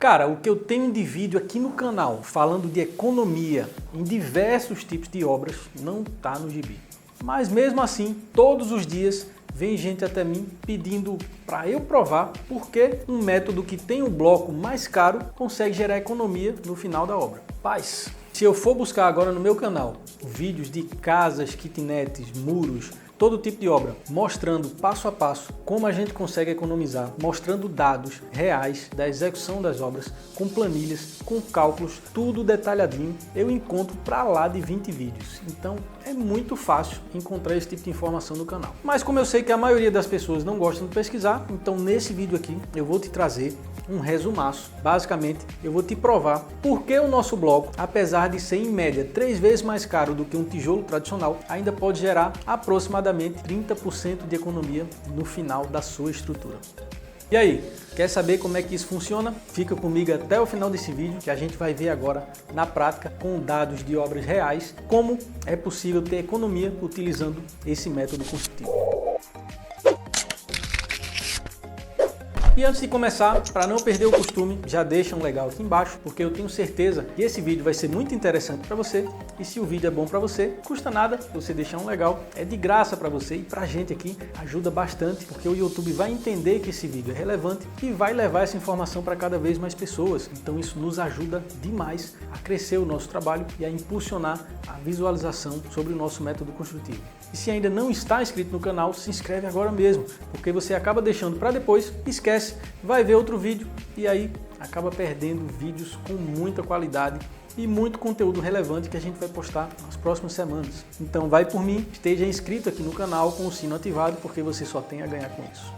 Cara, o que eu tenho de vídeo aqui no canal falando de economia em diversos tipos de obras não tá no gibi. Mas mesmo assim, todos os dias vem gente até mim pedindo para eu provar por que um método que tem um bloco mais caro consegue gerar economia no final da obra. Paz, se eu for buscar agora no meu canal vídeos de casas, kitnets, muros, todo tipo de obra, mostrando passo a passo como a gente consegue economizar, mostrando dados reais da execução das obras, com planilhas, com cálculos, tudo detalhadinho, eu encontro para lá de 20 vídeos. Então é muito fácil encontrar esse tipo de informação no canal. Mas como eu sei que a maioria das pessoas não gostam de pesquisar, então nesse vídeo aqui eu vou te trazer um resumaço. Basicamente, eu vou te provar por que o nosso bloco, apesar de ser em média 3 vezes mais caro do que um tijolo tradicional, ainda pode gerar aproximadamente 30% de economia no final da sua estrutura. E aí, quer saber como é que isso funciona? Fica comigo até o final desse vídeo que a gente vai ver agora na prática, com dados de obras reais, como é possível ter economia utilizando esse método construtivo. E antes de começar, para não perder o costume, já deixa um legal aqui embaixo, porque eu tenho certeza que esse vídeo vai ser muito interessante para você. E se o vídeo é bom para você, custa nada você deixar um legal, é de graça para você e para a gente aqui ajuda bastante, porque o YouTube vai entender que esse vídeo é relevante e vai levar essa informação para cada vez mais pessoas. Então isso nos ajuda demais a crescer o nosso trabalho e a impulsionar a visualização sobre o nosso método construtivo. E se ainda não está inscrito no canal, se inscreve agora mesmo, porque você acaba deixando para depois, esquece, vai ver outro vídeo e aí acaba perdendo vídeos com muita qualidade e muito conteúdo relevante que a gente vai postar nas próximas semanas. Então vai por mim, esteja inscrito aqui no canal com o sino ativado, porque você só tem a ganhar com isso.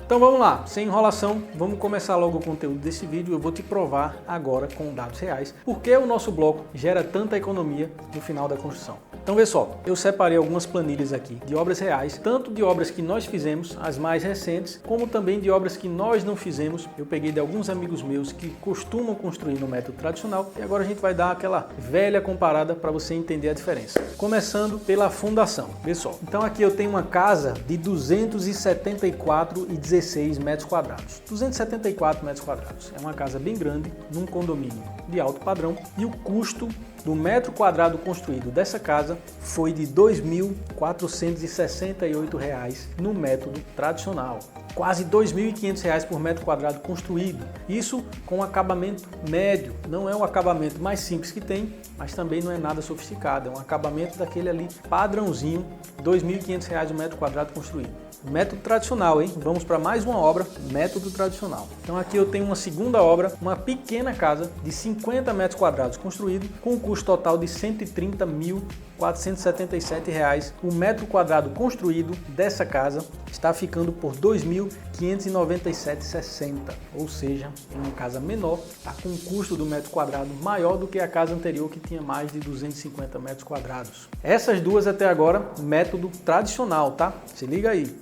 Então vamos lá, sem enrolação, vamos começar logo o conteúdo desse vídeo. Eu vou te provar agora com dados reais por que o nosso bloco gera tanta economia no final da construção. Então vê só, eu separei algumas planilhas aqui de obras reais, tanto de obras que nós fizemos, as mais recentes, como também de obras que nós não fizemos. Eu peguei de alguns amigos meus que costumam construir no método tradicional e agora a gente vai dar aquela velha comparada para você entender a diferença. Começando pela fundação, vê só. Então aqui eu tenho uma casa de 274,16 metros quadrados. 274 metros quadrados. É uma casa bem grande, num condomínio de alto padrão e o custo do metro quadrado construído dessa casa foi de R$ 2.468 no método tradicional. Quase R$ 2.500 por metro quadrado construído. Isso com acabamento médio. Não é o acabamento mais simples que tem, mas também não é nada sofisticado. É um acabamento daquele ali padrãozinho, R$ 2.500 o metro quadrado construído. Método tradicional, hein? Vamos para mais uma obra, método tradicional. Então aqui eu tenho uma segunda obra, uma pequena casa de 50 metros quadrados construído, com um custo total de R$ 130.477. O metro quadrado construído dessa casa está ficando por R$ 2.597,60. Ou seja, é uma casa menor, está com um custo do metro quadrado maior do que a casa anterior que tinha mais de 250 metros quadrados. Essas duas até agora, método tradicional, tá? Se liga aí.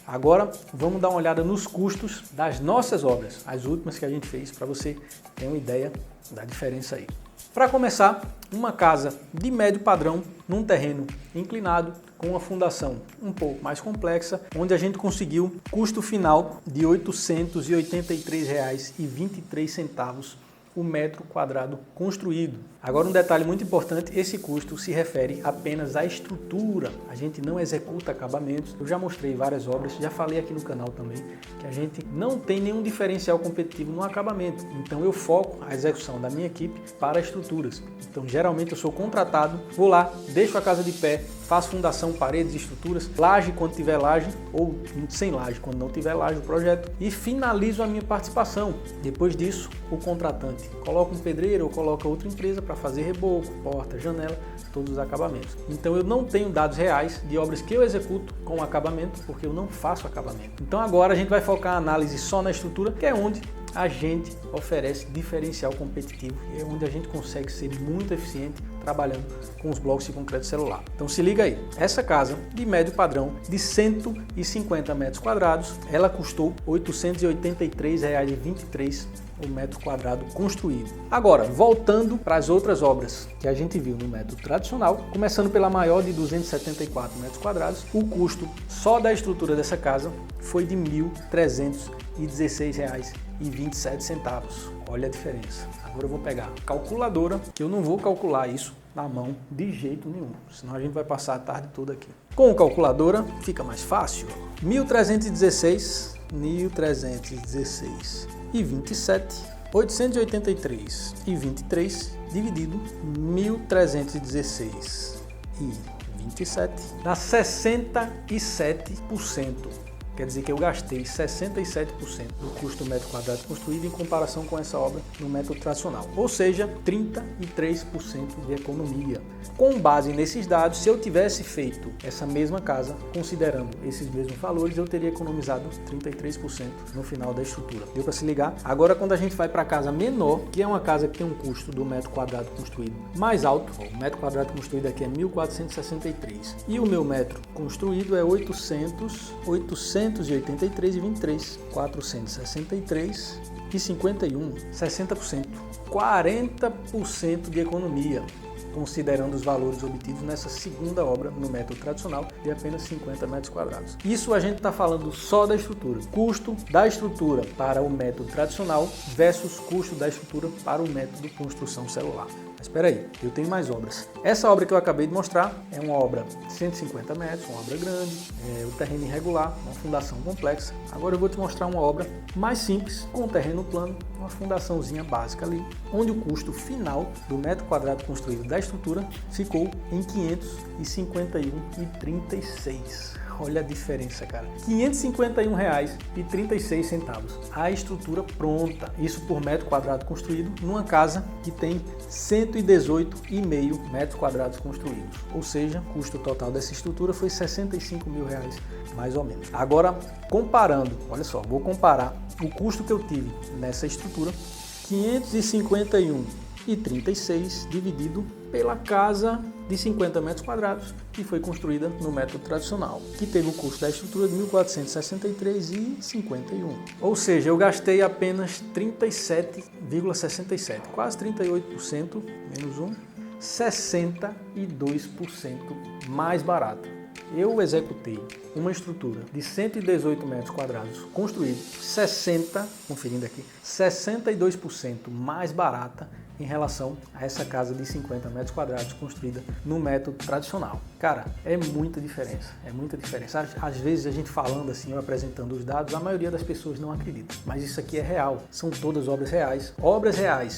Agora vamos dar uma olhada nos custos das nossas obras, as últimas que a gente fez, para você ter uma ideia da diferença aí. Para começar, uma casa de médio padrão num terreno inclinado com uma fundação um pouco mais complexa, onde a gente conseguiu custo final de R$ 883,23 o metro quadrado construído. Agora um detalhe muito importante, esse custo se refere apenas à estrutura, a gente não executa acabamentos. Eu já mostrei várias obras, já falei aqui no canal também, que a gente não tem nenhum diferencial competitivo no acabamento, então eu foco a execução da minha equipe para estruturas. Então geralmente eu sou contratado, vou lá, deixo a casa de pé, faço fundação, paredes, estruturas, laje quando tiver laje ou sem laje quando não tiver laje o projeto e finalizo a minha participação. Depois disso, o contratante coloca um pedreiro ou coloca outra empresa para fazer reboco, porta, janela, todos os acabamentos. Então eu não tenho dados reais de obras que eu executo com acabamento porque eu não faço acabamento. Então agora a gente vai focar a análise só na estrutura, que é onde a gente oferece diferencial competitivo e é onde a gente consegue ser muito eficiente trabalhando com os blocos de concreto celular. Então se liga aí, essa casa de médio padrão de 150 metros quadrados, ela custou R$ 883,23 o metro quadrado construído. Agora, voltando para as outras obras que a gente viu no método tradicional, começando pela maior de 274 metros quadrados, o custo só da estrutura dessa casa foi de R$ 1.316,27, olha a diferença. Agora eu vou pegar a calculadora, que eu não vou calcular isso na mão de jeito nenhum, senão a gente vai passar a tarde toda aqui. Com a calculadora fica mais fácil. 1.316 e 27, 883 e 23 dividido 1.316 e 27 dá 67%. Quer dizer que eu gastei 67% do custo do metro quadrado construído em comparação com essa obra no método tradicional. Ou seja, 33% de economia. Com base nesses dados, se eu tivesse feito essa mesma casa, considerando esses mesmos valores, eu teria economizado 33% no final da estrutura. Deu para se ligar? Agora, quando a gente vai para a casa menor, que é uma casa que tem um custo do metro quadrado construído mais alto, o metro quadrado construído aqui é 1.463 e o meu metro construído é 883,23, 463 e 51, 60%, 40% de economia, considerando os valores obtidos nessa segunda obra no método tradicional de apenas 50 metros quadrados. Isso a gente está falando só da estrutura. Custo da estrutura para o método tradicional versus custo da estrutura para o método construção celular. Mas espera aí, eu tenho mais obras. Essa obra que eu acabei de mostrar é uma obra de 150 metros, uma obra grande, o terreno irregular, uma fundação complexa. Agora eu vou te mostrar uma obra mais simples, com o terreno plano, uma fundaçãozinha básica ali, onde o custo final do metro quadrado construído da estrutura ficou em R$ 551,36. Olha a diferença, cara. R$ 551,36. A estrutura pronta. Isso por metro quadrado construído numa casa que tem 118,5 metros quadrados construídos. Ou seja, o custo total dessa estrutura foi R$ 65 mil, mais ou menos. Agora, comparando, olha só, vou comparar o custo que eu tive nessa estrutura, 551,36 dividido pela casa de 50 metros quadrados que foi construída no método tradicional, que teve o custo da estrutura de R$ 1.463,51. Ou seja, eu gastei apenas 37,67, quase 38%, menos 1, 62% mais barato. Eu executei uma estrutura de 118 metros quadrados construída, 62% mais barata em relação a essa casa de 50 metros quadrados construída no método tradicional. Cara, é muita diferença, é muita diferença. Às vezes a gente falando assim, eu apresentando os dados, a maioria das pessoas não acredita, mas isso aqui é real, são todas obras reais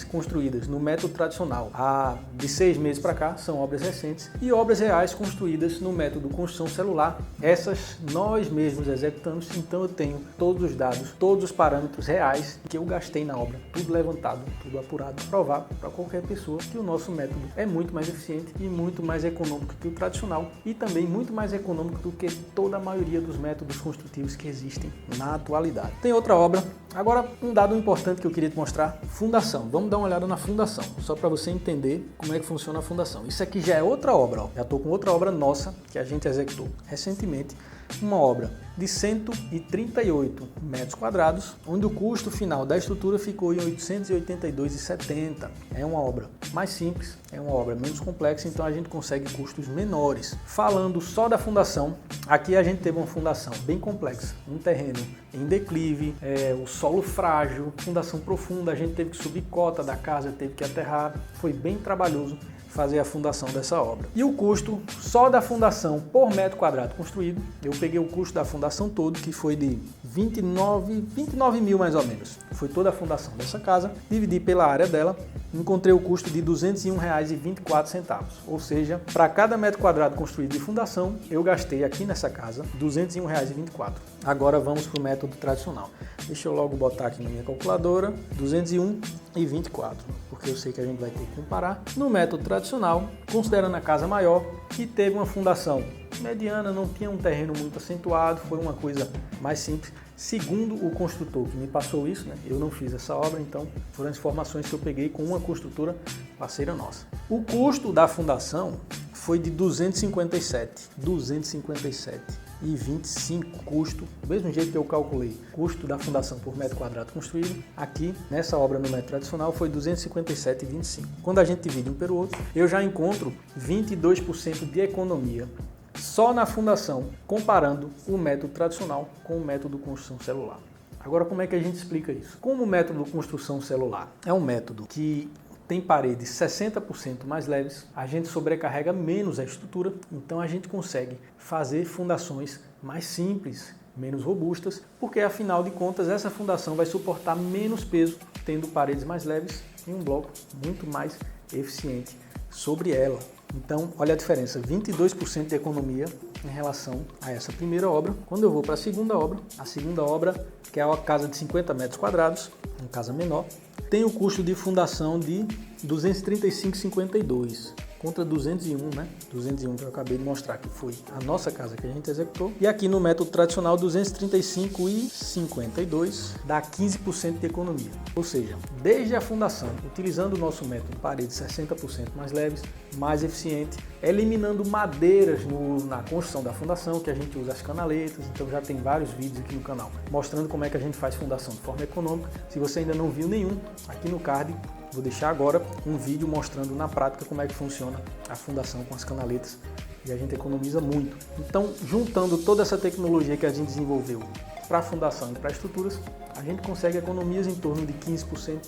construídas no método tradicional há de 6 meses para cá, são obras recentes, e obras reais construídas no método construção celular, essas nós mesmos executamos, então eu tenho todos os dados, todos os parâmetros reais que eu gastei na obra, tudo levantado, tudo apurado, provado para qualquer pessoa que o nosso método é muito mais eficiente e muito mais econômico que o tradicional e também muito mais econômico do que toda a maioria dos métodos construtivos que existem na atualidade. Tem outra obra. Agora, um dado importante que eu queria te mostrar, fundação. Vamos dar uma olhada na fundação, só para você entender como é que funciona a fundação. Isso aqui já é outra obra, ó. Já estou com outra obra nossa que a gente executou recentemente, uma obra de 138 metros quadrados, onde o custo final da estrutura ficou em R$ 882,70. É uma obra mais simples, é uma obra menos complexa, então a gente consegue custos menores. Falando só da fundação, aqui a gente teve uma fundação bem complexa, um terreno em declive, o solo frágil, fundação profunda, a gente teve que subir cota da casa, teve que aterrar, foi bem trabalhoso fazer a fundação dessa obra. E o custo só da fundação por metro quadrado construído, eu peguei o custo da fundação todo, que foi de 29 mil mais ou menos. Foi toda a fundação dessa casa, dividi pela área dela, encontrei o custo de R$ 201,24. Ou seja, para cada metro quadrado construído de fundação, eu gastei aqui nessa casa R$ 201,24. Agora vamos para o método tradicional. Deixa eu logo botar aqui na minha calculadora, 201,24, porque eu sei que a gente vai ter que comparar. No método tradicional, considerando a casa maior, que teve uma fundação mediana, não tinha um terreno muito acentuado, foi uma coisa mais simples. Segundo o construtor que me passou isso, né? Eu não fiz essa obra, então foram as informações que eu peguei com uma construtora parceira nossa. O custo da fundação foi de 257,25 custo, do mesmo jeito que eu calculei custo da fundação por metro quadrado construído, aqui nessa obra no método tradicional foi 257,25. Quando a gente divide um pelo outro, eu já encontro 22% de economia só na fundação, comparando o método tradicional com o método construção celular. Agora, como é que a gente explica isso? Como o método de construção celular é um método que tem paredes 60% mais leves, a gente sobrecarrega menos a estrutura, então a gente consegue fazer fundações mais simples, menos robustas, porque afinal de contas essa fundação vai suportar menos peso, tendo paredes mais leves e um bloco muito mais eficiente sobre ela. Então, olha a diferença, 22% de economia em relação a essa primeira obra. Quando eu vou para a segunda obra, que é uma casa de 50 metros quadrados, uma casa menor, tem o custo de fundação de 235,52 contra 201, né? 201 que eu acabei de mostrar que foi a nossa casa que a gente executou. E aqui no método tradicional 235,52 dá 15% de economia. Ou seja, desde a fundação, utilizando o nosso método paredes 60% mais leves, mais eficiente, eliminando madeiras na construção da fundação, que a gente usa as canaletas, então já tem vários vídeos aqui no canal mostrando como é que a gente faz fundação de forma econômica. Se você ainda não viu nenhum, aqui no card vou deixar agora um vídeo mostrando na prática como é que funciona a fundação com as canaletas e a gente economiza muito. Então, juntando toda essa tecnologia que a gente desenvolveu para a fundação e para estruturas, a gente consegue economias em torno de 15%,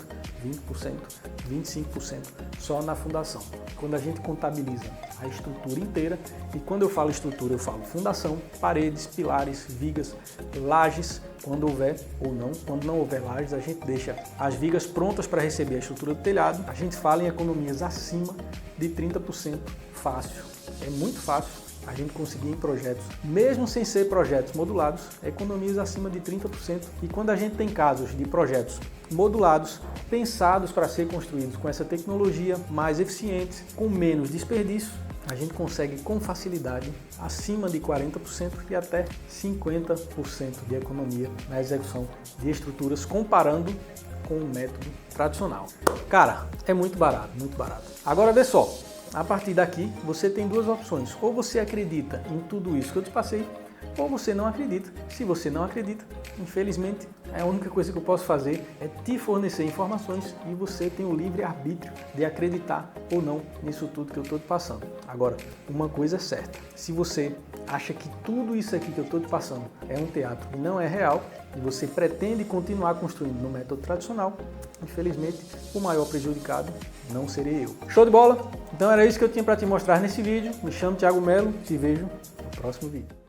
20%, 25% só na fundação. Quando a gente contabiliza a estrutura inteira, e quando eu falo estrutura, eu falo fundação, paredes, pilares, vigas, lajes, quando houver ou não. Quando não houver lajes, a gente deixa as vigas prontas para receber a estrutura do telhado. A gente fala em economias acima de 30% fácil. É muito fácil a gente conseguir em projetos, mesmo sem ser projetos modulados, economias acima de 30%. E quando a gente tem casos de projetos modulados, pensados para ser construídos com essa tecnologia, mais eficientes, com menos desperdício, a gente consegue com facilidade acima de 40% e até 50% de economia na execução de estruturas, comparando com o método tradicional. Cara, é muito barato, muito barato. Agora vê só, a partir daqui você tem duas opções: ou você acredita em tudo isso que eu te passei, ou você não acredita. Se você não acredita, infelizmente, a única coisa que eu posso fazer é te fornecer informações e você tem o livre arbítrio de acreditar ou não nisso tudo que eu estou te passando. Agora, uma coisa é certa: se você acha que tudo isso aqui que eu estou te passando é um teatro e não é real, e você pretende continuar construindo no método tradicional, infelizmente, o maior prejudicado não serei eu. Show de bola? Então era isso que eu tinha para te mostrar nesse vídeo. Me chamo Thiago Melo, te vejo no próximo vídeo.